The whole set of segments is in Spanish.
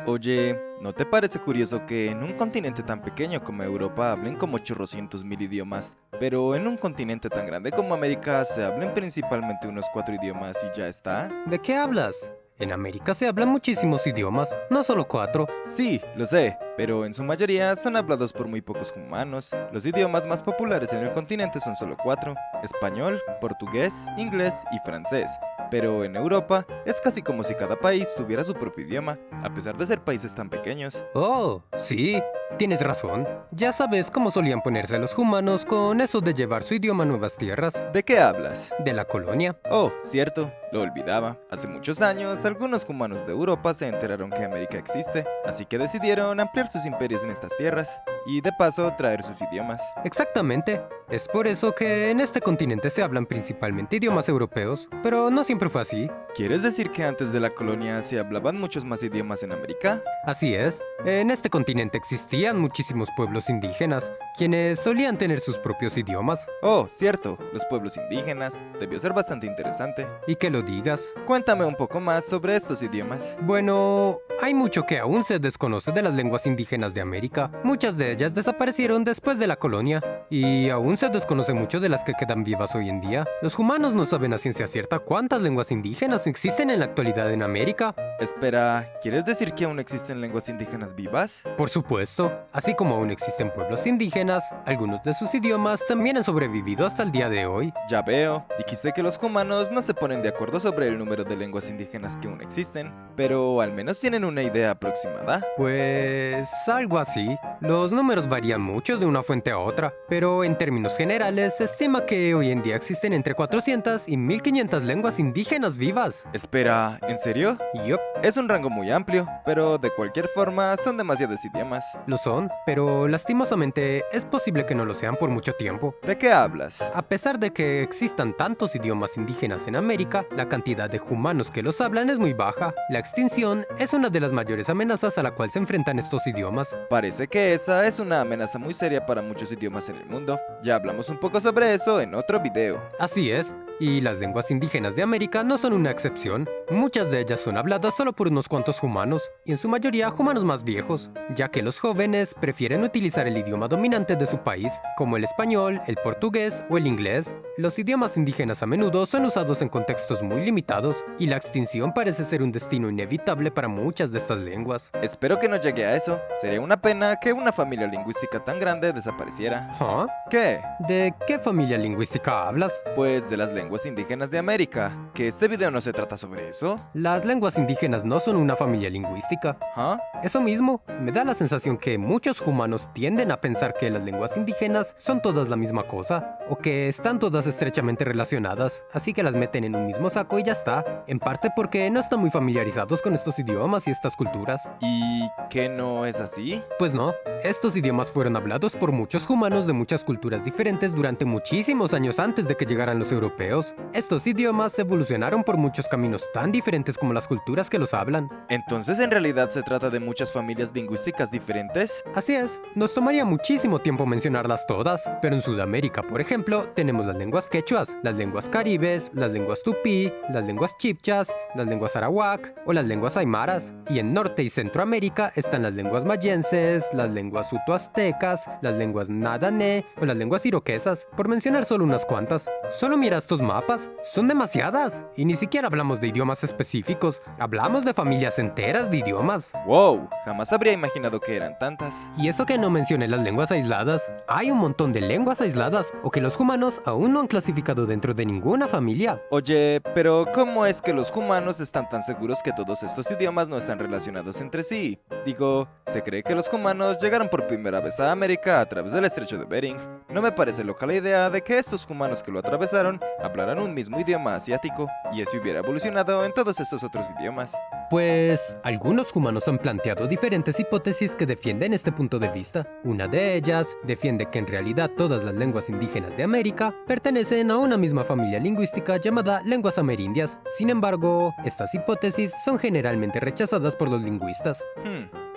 Oye, ¿no te parece curioso que en un continente tan pequeño como Europa hablen como chorrocientos mil idiomas, pero en un continente tan grande como América se hablen principalmente unos 4 idiomas y ya está? ¿De qué hablas? En América se hablan muchísimos idiomas, no solo 4. Sí, lo sé, pero en su mayoría son hablados por muy pocos humanos. Los idiomas más populares en el continente son solo 4: español, portugués, inglés y francés. Pero en Europa es casi como si cada país tuviera su propio idioma, a pesar de ser países tan pequeños. Oh, sí, tienes razón. Ya sabes cómo solían ponerse los humanos con eso de llevar su idioma a nuevas tierras, ¿De qué hablas? de la colonia. Oh, cierto, lo olvidaba. Hace muchos años, algunos humanos de Europa se enteraron que América existe, así que decidieron ampliar sus imperios en estas tierras, y de paso traer sus idiomas. Exactamente. Es por eso que en este continente se hablan principalmente idiomas europeos, pero no siempre fue así. ¿Quieres decir que antes de la colonia se hablaban muchos más idiomas en América? Así es, en este continente existían muchísimos pueblos indígenas, quienes solían tener sus propios idiomas. Oh, cierto, los pueblos indígenas. Debió ser bastante interesante. Y que lo digas. Cuéntame un poco más sobre estos idiomas. Bueno, hay mucho que aún se desconoce de las lenguas indígenas de América. Muchas de ellas desaparecieron después de la colonia, y aún se desconoce mucho de las que quedan vivas hoy en día. Los humanos no saben a ciencia cierta cuántas lenguas indígenas existen en la actualidad en América. Espera, ¿quieres decir que aún existen lenguas indígenas vivas? Por supuesto, así como aún existen pueblos indígenas, algunos de sus idiomas también han sobrevivido hasta el día de hoy. Ya veo, dijiste que los humanos no se ponen de acuerdo sobre el número de lenguas indígenas que aún existen, pero al menos tienen una idea aproximada. Pues algo así. Los números varían mucho de una fuente a otra, pero en términos generales se estima que hoy en día existen entre 400 y 1500 lenguas indígenas vivas. Espera, ¿en serio? Yup, Es un rango muy amplio, pero de cualquier forma son demasiados idiomas. lo son, pero lastimosamente es posible que no lo sean por mucho tiempo. ¿De qué hablas? A pesar de que existan tantos idiomas indígenas en América, la cantidad de humanos que los hablan es muy baja. La extinción es una de las mayores amenazas a la cual se enfrentan estos idiomas. Parece que esa es una amenaza muy seria para muchos idiomas en el mundo. Ya hablamos un poco sobre eso en otro video. Así es, y las lenguas indígenas de América no son una excepción. Muchas de ellas son habladas solo por unos cuantos humanos, y en su mayoría humanos más viejos, ya que los jóvenes prefieren utilizar el idioma dominante de su país, como el español, el portugués o el inglés. Los idiomas indígenas a menudo son usados en contextos muy limitados, y la extinción parece ser un destino inevitable para muchas de estas lenguas. Espero que no llegue a eso. Sería una pena que una familia lingüística tan grande desapareciera. ¿Ah? ¿Qué? ¿De qué familia lingüística hablas? Pues de las lenguas indígenas de América. ¿Que este video no se trata sobre eso? Las lenguas indígenas no son una familia lingüística. ¿Ah? Eso mismo, me da la sensación que muchos humanos tienden a pensar que las lenguas indígenas son todas la misma cosa, o que están todas estrechamente relacionadas, así que las meten en un mismo saco y ya está, en parte porque no están muy familiarizados con estos idiomas y estas culturas. ¿Y qué no es así? Pues no, estos idiomas fueron hablados por muchos humanos de muchas culturas diferentes durante muchísimos años antes de que llegaran los europeos. Estos idiomas evolucionaron por muchos caminos tan diferentes como las culturas que los hablan. Entonces en realidad se trata de muchas familias lingüísticas diferentes. Así es, nos tomaría muchísimo tiempo mencionarlas todas, pero en Sudamérica, por ejemplo, tenemos las lenguas quechuas, las lenguas caribes, las lenguas tupí, las lenguas chipchas, las lenguas arawak o las lenguas aymaras. Y en Norte y Centroamérica están las lenguas mayenses, las lenguas utoaztecas, las lenguas nadané o las lenguas iroquesas, por mencionar solo unas cuantas. Solo mira estos mapas, son demasiadas. Y ni siquiera hablamos de idiomas específicos, hablamos de familias enteras de idiomas. ¡Wow! Jamás habría imaginado que eran tantas. Y eso que no mencioné las lenguas aisladas, hay un montón de lenguas aisladas o que los humanos aún no han clasificado dentro de ninguna familia. Oye, pero ¿cómo es que los humanos están tan seguros que todos estos idiomas no están relacionados entre sí? Digo, se cree que los humanos llegaron por primera vez a América a través del estrecho de Bering. No me parece loca la idea de que estos humanos que lo atravesaron hablaran un mismo idioma asiático y eso hubiera evolucionado en todos estos otros idiomas. Pues algunos humanos han planteado diferentes hipótesis que defienden este punto de vista. Una de ellas defiende que en realidad todas las lenguas indígenas de América pertenecen a una misma familia lingüística llamada lenguas amerindias. Sin embargo, estas hipótesis son generalmente rechazadas por los lingüistas.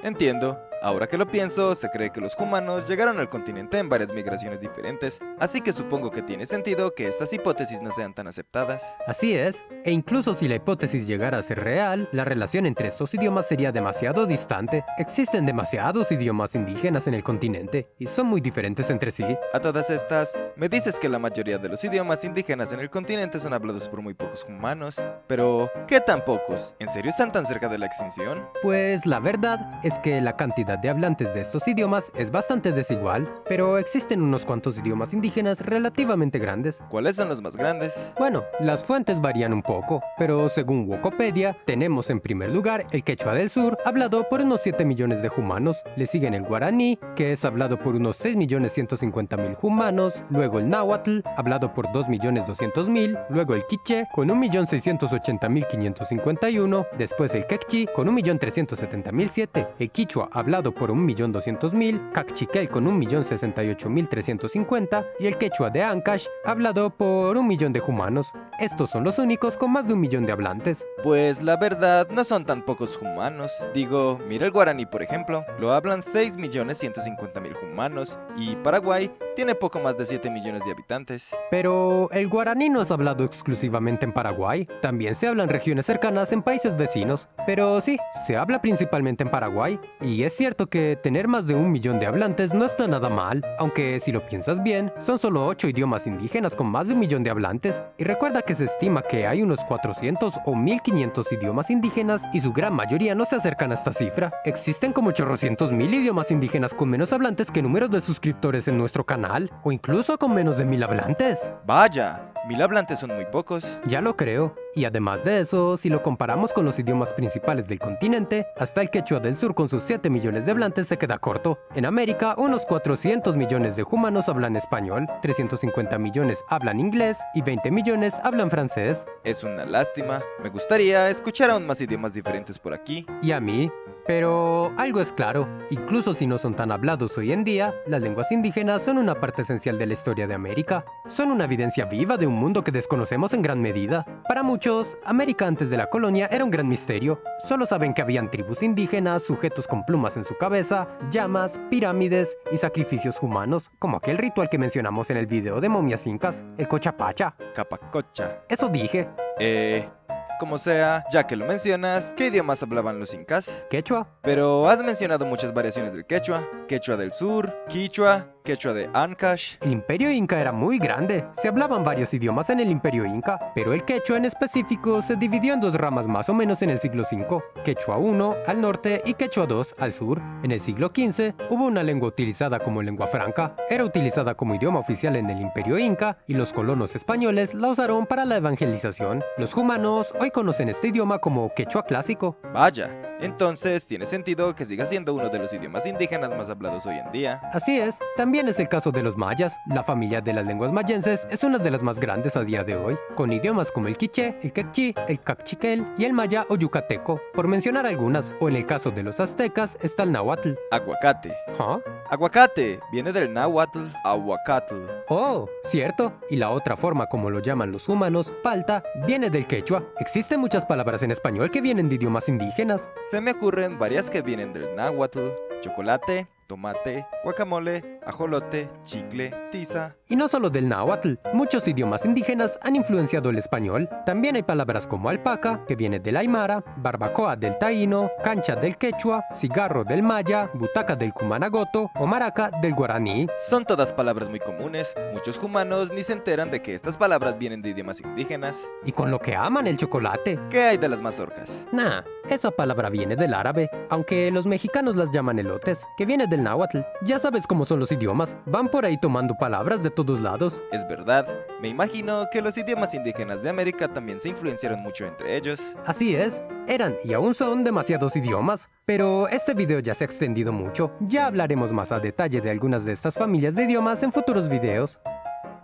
Entiendo. Ahora que lo pienso, se cree que los humanos llegaron al continente en varias migraciones diferentes, así que supongo que tiene sentido que estas hipótesis no sean tan aceptadas. Así es, e incluso si la hipótesis llegara a ser real, la relación entre estos idiomas sería demasiado distante. Existen demasiados idiomas indígenas en el continente, y son muy diferentes entre sí. A todas estas, me dices que la mayoría de los idiomas indígenas en el continente son hablados por muy pocos humanos, pero ¿qué tan pocos? ¿En serio están tan cerca de la extinción? Pues la verdad es que la cantidad de hablantes de estos idiomas es bastante desigual, pero existen unos cuantos idiomas indígenas relativamente grandes. ¿Cuáles son los más grandes? Bueno, las fuentes varían un poco, pero según Wikipedia, tenemos en primer lugar el quechua del sur, hablado por unos 7 millones de humanos. Le siguen el guaraní, que es hablado por unos 6.150.000 humanos, luego el náhuatl, hablado por 2.200.000, luego el quiché, con 1.680.551, después el quechí, con 1.370.007, el quichua, hablado por 1.200.000, cachiquel con 1.068.350 y el quechua de Ancash, hablado por 1 millón de humanos. Estos son los únicos con más de 1 millón de hablantes. Pues la verdad, no son tan pocos humanos. Digo, mira el guaraní por ejemplo, lo hablan 6.150.000 humanos y Paraguay tiene poco más de 7 millones de habitantes. Pero el guaraní no es hablado exclusivamente en Paraguay, también se habla en regiones cercanas en países vecinos. Pero sí, se habla principalmente en Paraguay, y es cierto que tener más de 1 millón de hablantes no está nada mal, aunque si lo piensas bien, son solo 8 idiomas indígenas con más de 1 millón de hablantes, y recuerda que se estima que hay unos 400 o 1500 idiomas indígenas y su gran mayoría no se acercan a esta cifra. Existen como 800.000 idiomas indígenas con menos hablantes que números de suscriptores en nuestro canal, o incluso con menos de 1000 hablantes. Vaya, 1000 hablantes son muy pocos. Ya lo creo. Y además de eso, si lo comparamos con los idiomas principales del continente, hasta el quechua del sur con sus 7 millones de hablantes se queda corto. En América, unos 400 millones de humanos hablan español, 350 millones hablan inglés y 20 millones hablan francés. Es una lástima. Me gustaría escuchar aún más idiomas diferentes por aquí. Y a mí. Pero algo es claro, incluso si no son tan hablados hoy en día, las lenguas indígenas son una parte esencial de la historia de América. Son una evidencia viva de un mundo que desconocemos en gran medida. Para muchos, América antes de la colonia era un gran misterio. Solo saben que habían tribus indígenas, sujetos con plumas en su cabeza, llamas, pirámides y sacrificios humanos, como aquel ritual que mencionamos en el video de momias incas, el cochapacha. Capacocha. Eso dije. Como sea, ya que lo mencionas, ¿qué idiomas hablaban los incas? Quechua. Pero has mencionado muchas variaciones del quechua, quechua del sur, quichua, quechua de Ancash. El imperio inca era muy grande, se hablaban varios idiomas en el imperio inca, pero el quechua en específico se dividió en dos ramas más o menos en el siglo V, quechua I al norte y quechua II al sur. En el siglo XV hubo una lengua utilizada como lengua franca, era utilizada como idioma oficial en el imperio inca y los colonos españoles la usaron para la evangelización. Los humanos hoy conocen este idioma como quechua clásico. Vaya, entonces tiene sentido que siga siendo uno de los idiomas indígenas más hablados hoy en día. Así es, también es el caso de los mayas. La familia de las lenguas mayenses es una de las más grandes a día de hoy, con idiomas como el quiché, el quechí, el cachiquel y el maya o yucateco, por mencionar algunas. O en el caso de los aztecas está el náhuatl. Aguacate. ¿Ah? Aguacate viene del náhuatl, aguacatl. Oh, cierto. Y la otra forma como lo llaman los humanos, palta, viene del quechua. Existen muchas palabras en español que vienen de idiomas indígenas. Se me ocurren varias que vienen del náhuatl: chocolate, tomate, guacamole, ajolote, chicle, tiza. Y no solo del náhuatl, muchos idiomas indígenas han influenciado el español. También hay palabras como alpaca, que viene del aymara, barbacoa del taíno, cancha del quechua, cigarro del maya, butaca del cumanagoto o maraca del guaraní. Son todas palabras muy comunes. Muchos humanos ni se enteran de que estas palabras vienen de idiomas indígenas. Y con lo que aman el chocolate. ¿Qué hay de las mazorcas? Nah, esa palabra viene del árabe, aunque los mexicanos las llaman elotes, que viene del náhuatl. Ya sabes cómo son los idiomas, van por ahí tomando palabras de todos lados. Es verdad, me imagino que los idiomas indígenas de América también se influenciaron mucho entre ellos. Así es, eran y aún son demasiados idiomas, pero este video ya se ha extendido mucho. Ya hablaremos más a detalle de algunas de estas familias de idiomas en futuros videos.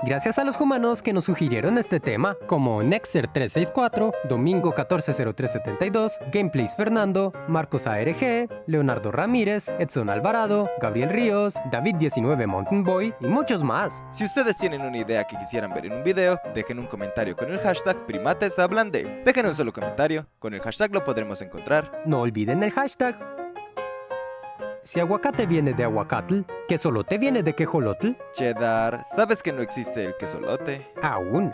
Gracias a los humanos que nos sugirieron este tema, como Nexer364, Domingo 140372, Gameplays Fernando, Marcos ARG, Leonardo Ramírez, Edson Alvarado, Gabriel Ríos, David19 Mountain Boy y muchos más. Si ustedes tienen una idea que quisieran ver en un video, dejen un comentario con el hashtag PrimatesHablanDe. Dejen un solo comentario, con el hashtag lo podremos encontrar. No olviden el hashtag. Si aguacate viene de aguacatl, quesolote viene de quejolotl, Cheddar, ¿sabes que no existe el quesolote? aún.